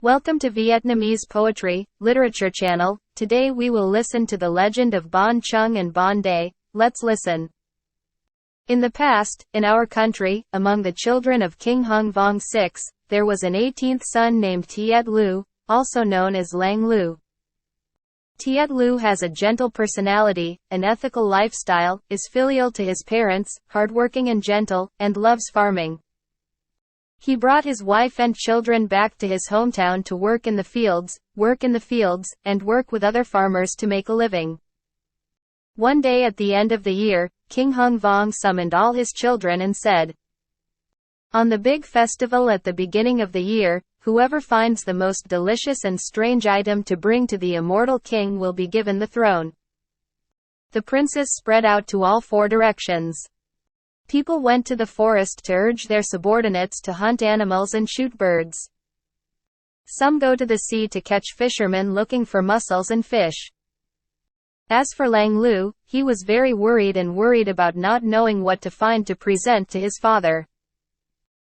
Welcome to Vietnamese Poetry, Literature channel. Today we will listen to the legend of Banh Chung and Banh Day. Let's listen. In the past, in our country, among the children of King Hung Vong VI, there was an 18th son named Tiet Lu, also known as Lang Lu. Tiet Lu has a gentle personality, an ethical lifestyle, is filial to his parents, hardworking and gentle, and loves farming. He brought his wife and children back to his hometown to work in the fields, and work with other farmers to make a living. One day at the end of the year, King Hung Vong summoned all his children and said, "On the big festival at the beginning of the year, whoever finds the most delicious and strange item to bring to the immortal king will be given the throne." The princes spread out to all four directions. People went to the forest to urge their subordinates to hunt animals and shoot birds. Some go to the sea to catch fishermen looking for mussels and fish. As for Lang Lu, he was very worried about not knowing what to find to present to his father.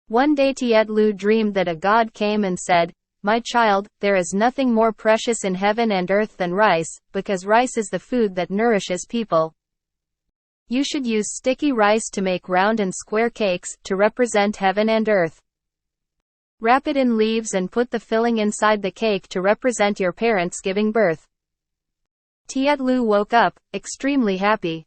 One day Tiet Lu dreamed that a god came and said, "My child, there is nothing more precious in heaven and earth than rice, because rice is the food that nourishes people. You should use sticky rice to make round and square cakes, to represent heaven and earth. Wrap it in leaves and put the filling inside the cake to represent your parents giving birth." Tiet Lu woke up, extremely happy.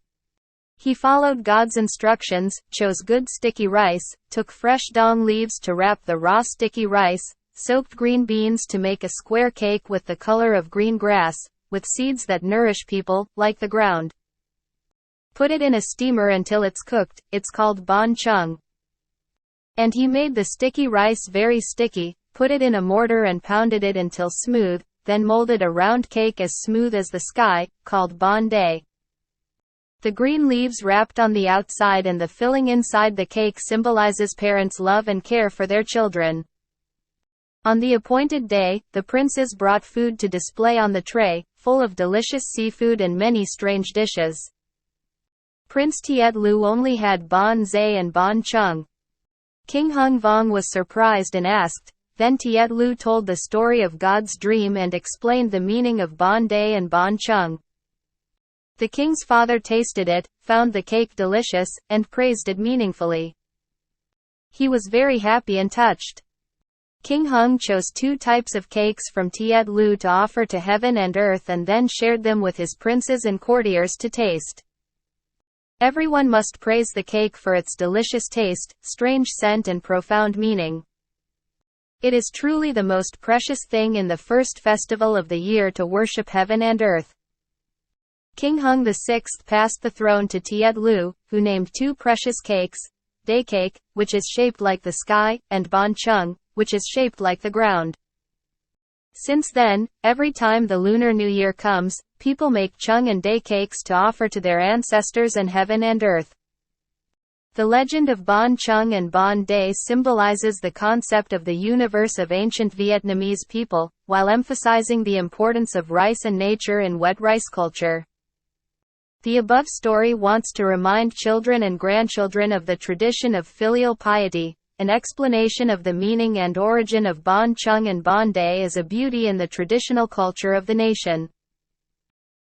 He followed God's instructions, chose good sticky rice, took fresh dong leaves to wrap the raw sticky rice, soaked green beans to make a square cake with the color of green grass, with seeds that nourish people, like the ground. Put it in a steamer until it's cooked, it's called Banh Chung. And he made the sticky rice very sticky, put it in a mortar and pounded it until smooth, then molded a round cake as smooth as the sky, called Banh Day. The green leaves wrapped on the outside and the filling inside the cake symbolizes parents' love and care for their children. On the appointed day, the princes brought food to display on the tray, full of delicious seafood and many strange dishes. Prince Tiet Lu only had Banh Day and Banh Chung. King Hung Vong was surprised and asked. Then Tiet Lu told the story of God's dream and explained the meaning of Banh Day and Banh Chung. The king's father tasted it, found the cake delicious, and praised it meaningfully. He was very happy and touched. King Hung chose 2 types of cakes from Tiet Lu to offer to heaven and earth and then shared them with his princes and courtiers to taste. Everyone must praise the cake for its delicious taste, strange scent and profound meaning. It is truly the most precious thing in the first festival of the year to worship heaven and earth. King Hung VI passed the throne to Tiet Lu, who named 2 precious cakes, Day Cake, which is shaped like the sky, and Banh Chung, which is shaped like the ground. Since then, every time the Lunar New Year comes, people make Chung and Day cakes to offer to their ancestors and heaven and earth. The legend of Banh Chung and Banh Day symbolizes the concept of the universe of ancient Vietnamese people, while emphasizing the importance of rice and nature in wet rice culture. The above story wants to remind children and grandchildren of the tradition of filial piety. An explanation of the meaning and origin of Banh Chung and Banh Day is a beauty in the traditional culture of the nation.